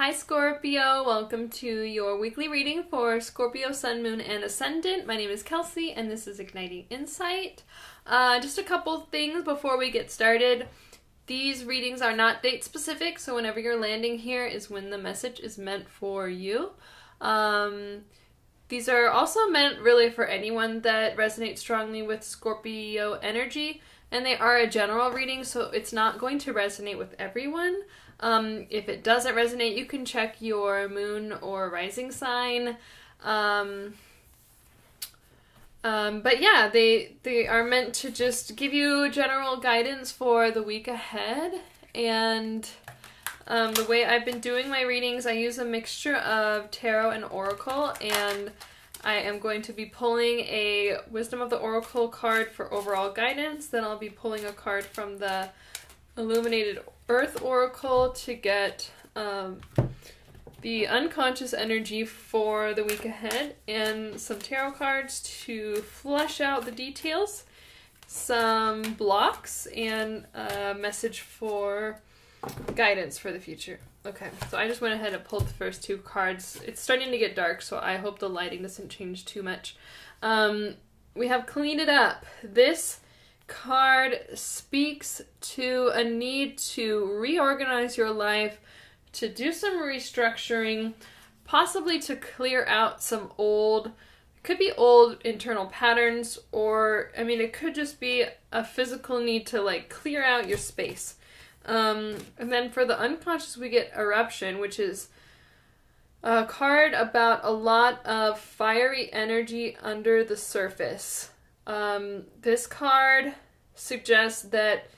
Hi Scorpio, welcome to your weekly reading for Scorpio, Sun, Moon, and Ascendant. My name is Kelsey and this is Igniting Insight. Just a couple things before we get started. These readings are not date specific, so whenever you're landing here is when the message is meant for you. These are also meant really for anyone that resonates strongly with Scorpio energy, and they are a general reading, so it's not going to resonate with everyone. If it doesn't resonate, you can check your moon or rising sign. But yeah, they are meant to just give you general guidance for the week ahead. And the way I've been doing my readings, I use a mixture of tarot and oracle, and I am going to be pulling a Wisdom of the Oracle card for overall guidance. Then I'll be pulling a card from the Illuminated Earth Oracle to get the unconscious energy for the week ahead, and some tarot cards to flesh out the details, some blocks, and a message for guidance for the future. Okay, so I just went ahead and pulled the first two cards. It's starting to get dark, so I hope the lighting doesn't change too much. We have Clean It Up. This card speaks to a need to reorganize your life, to do some restructuring, possibly to clear out some old, could be old internal patterns, or, I mean, it could just be a physical need to, like, clear out your space. And then for the unconscious, we get Eruption, which is a card about a lot of fiery energy under the surface. This card suggests that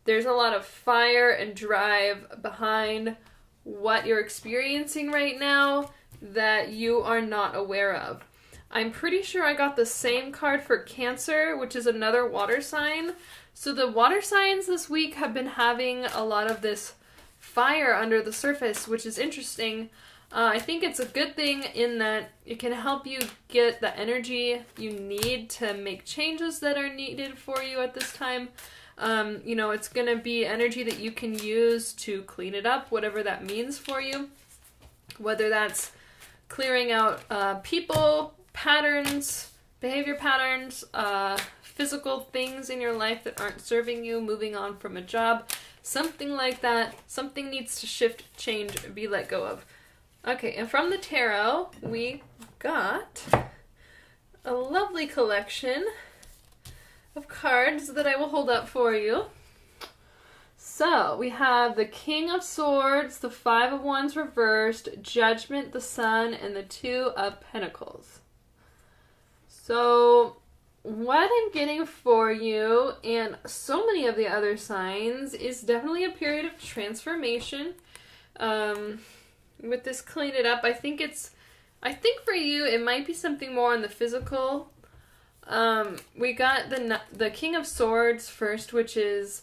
there's a lot of fire and drive behind what you're experiencing right now that you are not aware of. I'm pretty sure I got the same card for Cancer, which is another water sign. So the water signs this week have been having a lot of this fire under the surface, which is interesting. I think it's a good thing in that it can help you get the energy you need to make changes that are needed for you at this time. It's going to be energy that you can use to clean it up, whatever that means for you. Whether that's clearing out people, patterns, behavior patterns, physical things in your life that aren't serving you, moving on from a job, something like that. Something needs to shift, change, or be let go of. Okay, and from the tarot, we got a lovely collection of cards that I will hold up for you. So, we have the King of Swords, the Five of Wands reversed, Judgment, the Sun, and the Two of Pentacles. So, what I'm getting for you, and so many of the other signs, is definitely a period of transformation. With this Clean It Up, I think for you, it might be something more on the physical. We got the King of Swords first, which is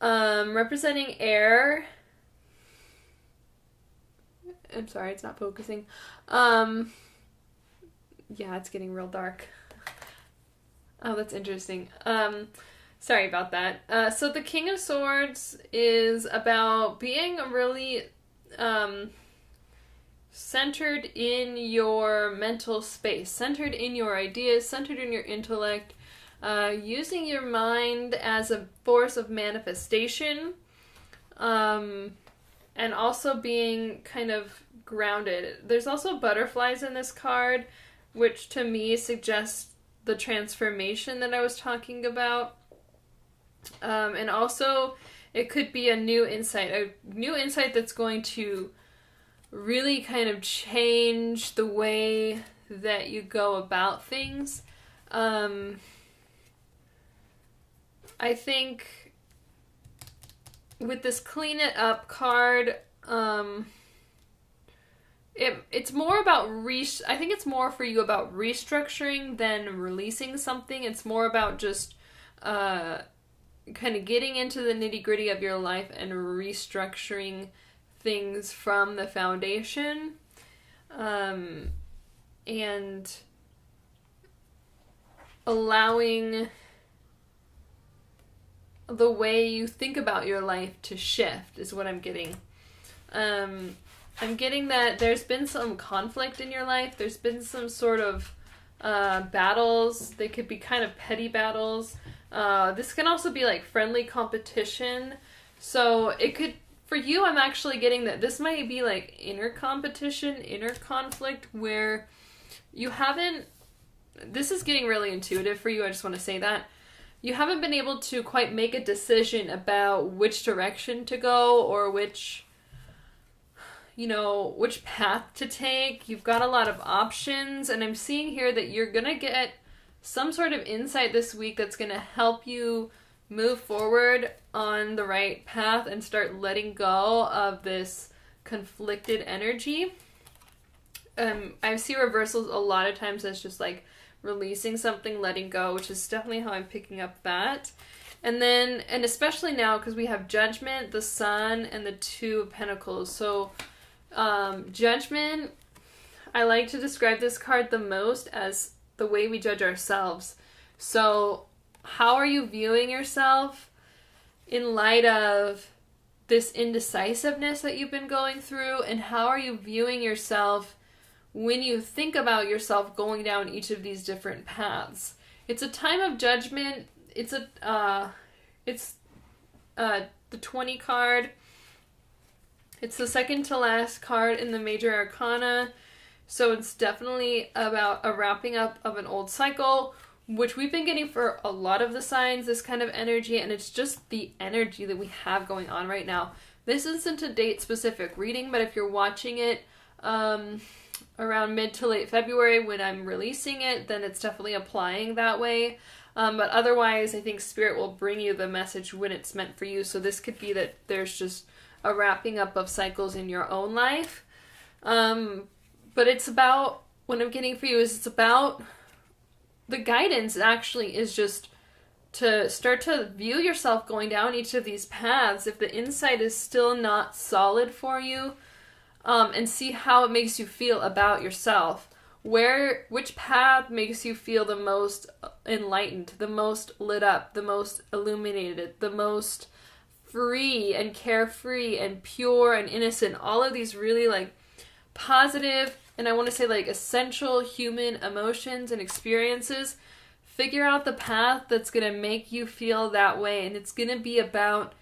representing air. I'm sorry, it's not focusing. Yeah, it's getting real dark. Oh, that's interesting. Sorry about that. So the King of Swords is about being really centered in your mental space, centered in your ideas, centered in your intellect, using your mind as a force of manifestation, and also being kind of grounded. There's also butterflies in this card, which to me suggests the transformation that I was talking about. And also it could be a new insight that's going to really kind of change the way that you go about things. I think with this Clean It Up card, it's more about I think it's more for you about restructuring than releasing something. It's more about just kind of getting into the nitty-gritty of your life and restructuring things from the foundation, and allowing the way you think about your life to shift is what I'm getting. I'm getting that there's been some conflict in your life. There's been some sort of battles. They could be kind of petty battles. This can also be like friendly competition. So it could, for you, I'm actually getting that this might be like inner competition, inner conflict, where you haven't, this is getting really intuitive for you, I just want to say that. You haven't been able to quite make a decision about which direction to go or which path to take. You've got a lot of options, and I'm seeing here that you're going to get some sort of insight this week that's going to help you move forward on the right path and start letting go of this conflicted energy. I see reversals a lot of times as just like releasing something, letting go, which is definitely how I'm picking up that. And especially now, because we have Judgment, the Sun, and the Two of Pentacles. So Judgment, I like to describe this card the most as the way we judge ourselves. So how are you viewing yourself in light of this indecisiveness that you've been going through? And how are you viewing yourself when you think about yourself going down each of these different paths? It's a time of judgment. It's the 20 card. It's the second to last card in the Major Arcana. So it's definitely about a wrapping up of an old cycle, which we've been getting for a lot of the signs, this kind of energy, and it's just the energy that we have going on right now. This isn't a date-specific reading, but if you're watching it around mid to late February when I'm releasing it, then it's definitely applying that way. But otherwise, I think Spirit will bring you the message when it's meant for you. So this could be that there's just a wrapping up of cycles in your own life. But it's about, what I'm getting for you is it's about, the guidance actually is just to start to view yourself going down each of these paths. If the insight is still not solid for you, and see how it makes you feel about yourself. Which path makes you feel the most enlightened, the most lit up, the most illuminated, the most free and carefree and pure and innocent. All of these really like positive, and I want to say like essential human emotions and experiences. Figure out the path that's going to make you feel that way, and it's going to be about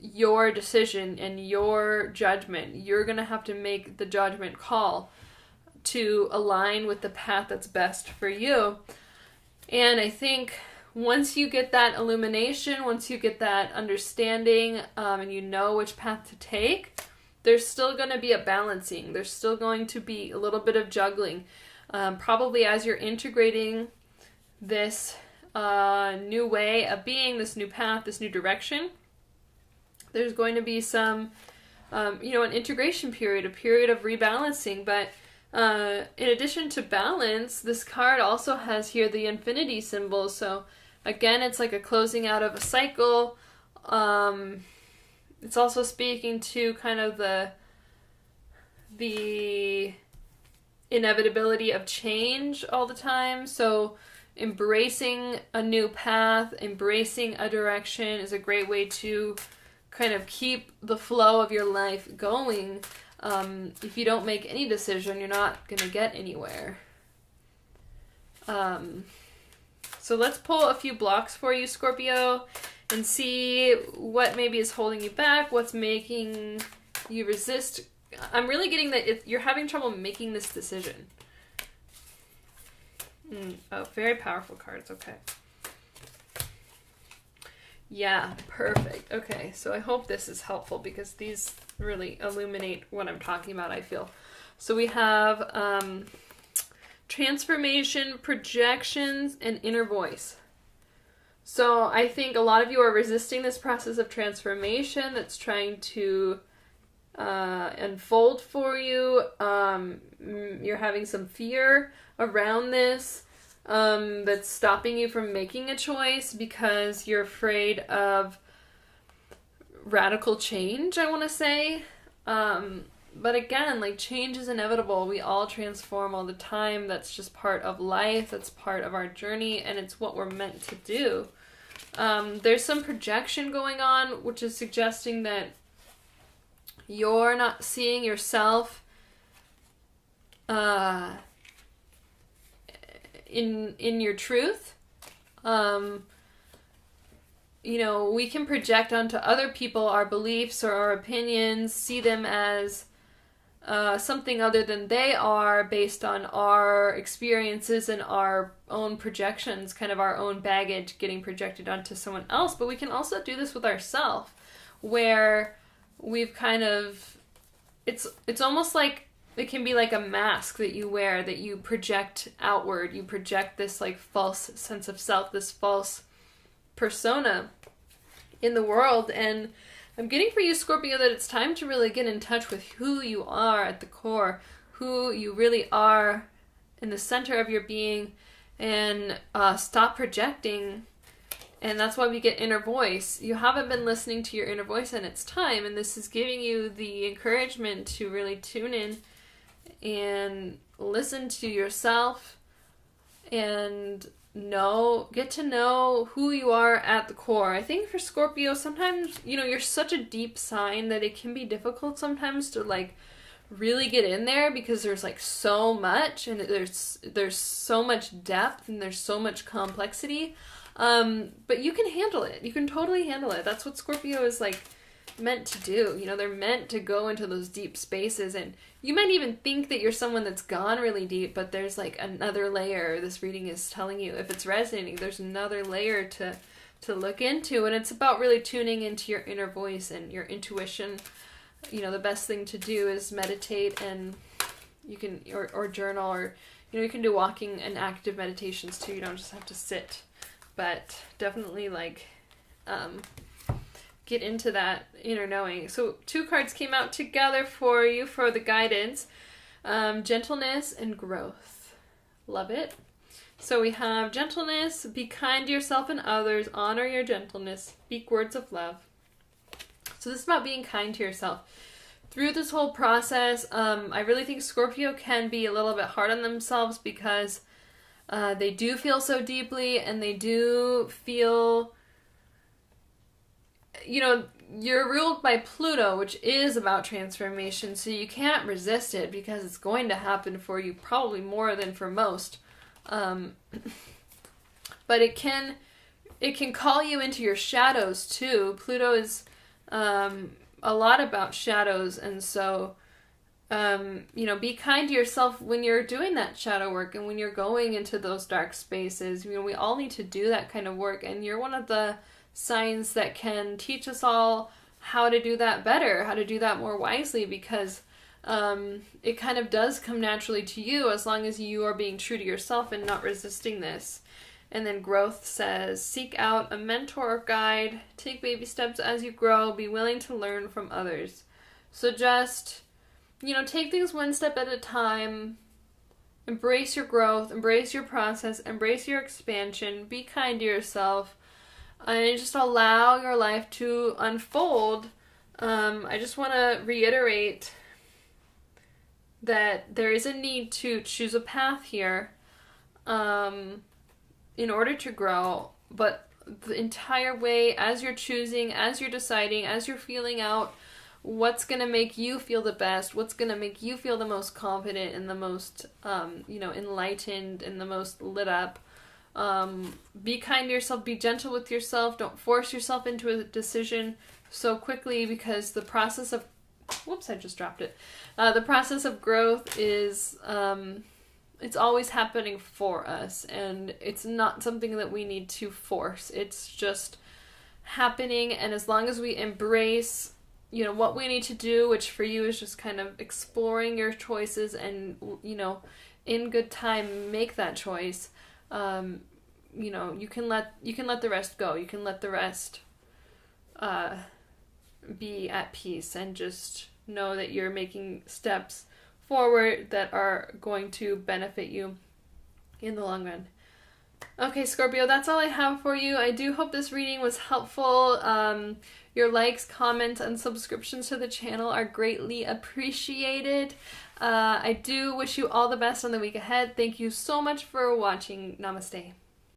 your decision and your judgment. You're going to have to make the judgment call to align with the path that's best for you. And I think once you get that illumination, once you get that understanding, and you know which path to take, there's still going to be a balancing. There's still going to be a little bit of juggling. Probably as you're integrating this new way of being, this new path, this new direction, there's going to be some, an integration period, a period of rebalancing. But in addition to balance, this card also has here the infinity symbol. So again, it's like a closing out of a cycle. It's also speaking to kind of the inevitability of change all the time. So embracing a new path, embracing a direction is a great way to kind of keep the flow of your life going. If you don't make any decision, you're not going to get anywhere. So let's pull a few blocks for you, Scorpio, and see what maybe is holding you back, what's making you resist. I'm really getting that you're having trouble making this decision. Oh, very powerful cards. Okay. Yeah, perfect. Okay, so I hope this is helpful because these really illuminate what I'm talking about, I feel. So we have transformation, projections, and inner voice. So I think a lot of you are resisting this process of transformation that's trying to unfold for you. You're having some fear around this. That's stopping you from making a choice because you're afraid of radical change, I want to say. But again, like, change is inevitable. We all transform all the time. That's just part of life. That's part of our journey, and it's what we're meant to do. There's some projection going on, which is suggesting that you're not seeing yourself in your truth. You know, we can project onto other people our beliefs or our opinions, see them as something other than they are based on our experiences and our own projections, kind of our own baggage getting projected onto someone else. But we can also do this with ourselves, where we've kind of, it's almost like it can be like a mask that you wear, that you project outward. You project this like false sense of self, this false persona in the world. And I'm getting for you, Scorpio, that it's time to really get in touch with who you are at the core, who you really are in the center of your being, and stop projecting. And that's why we get inner voice. You haven't been listening to your inner voice, and it's time. And this is giving you the encouragement to really tune in and listen to yourself and get to know who you are at the core. I think for Scorpio, sometimes, you know, you're such a deep sign that it can be difficult sometimes to like really get in there, because there's like so much, and there's so much depth, and there's so much complexity. But you can handle it. You can totally handle it. That's what Scorpio is like meant to do. You know, they're meant to go into those deep spaces, and you might even think that you're someone that's gone really deep, but there's like another layer. This reading is telling you, if it's resonating, there's another layer to look into, and it's about really tuning into your inner voice and your intuition. You know, the best thing to do is meditate, and you can, or journal, or, you know, you can do walking and active meditations too. You don't just have to sit, but definitely like, get into that inner knowing. So 2 cards came out together for you for the guidance. Gentleness and growth. Love it. So we have gentleness. Be kind to yourself and others. Honor your gentleness. Speak words of love. So this is about being kind to yourself. Through this whole process, I really think Scorpio can be a little bit hard on themselves, because they do feel so deeply, and they do feel, you know, you're ruled by Pluto, which is about transformation, so you can't resist it, because it's going to happen for you probably more than for most. But it can call you into your shadows too. Pluto is a lot about shadows, and so you know, be kind to yourself when you're doing that shadow work, and when you're going into those dark spaces. You know, we all need to do that kind of work, and you're one of the signs that can teach us all how to do that better, how to do that more wisely, because it kind of does come naturally to you, as long as you are being true to yourself and not resisting this. And then growth says, seek out a mentor or guide, take baby steps as you grow, be willing to learn from others. So just, you know, take things one step at a time, embrace your growth, embrace your process, embrace your expansion, be kind to yourself, and just allow your life to unfold. I just want to reiterate that there is a need to choose a path here in order to grow, but the entire way, as you're choosing, as you're deciding, as you're feeling out what's going to make you feel the best, what's going to make you feel the most confident and the most, you know, enlightened and the most lit up. Be kind to yourself, be gentle with yourself, don't force yourself into a decision so quickly, because the process of, whoops, I just dropped it. The process of growth is, it's always happening for us, and it's not something that we need to force. It's just happening, and as long as we embrace, you know, what we need to do, which for you is just kind of exploring your choices and, you know, in good time, make that choice. You know, you can let the rest go. You can let the rest be at peace, and just know that you're making steps forward that are going to benefit you in the long run. Okay, Scorpio, that's all I have for you. I do hope this reading was helpful. Your likes, comments, and subscriptions to the channel are greatly appreciated. I do wish you all the best on the week ahead. Thank you so much for watching. Namaste.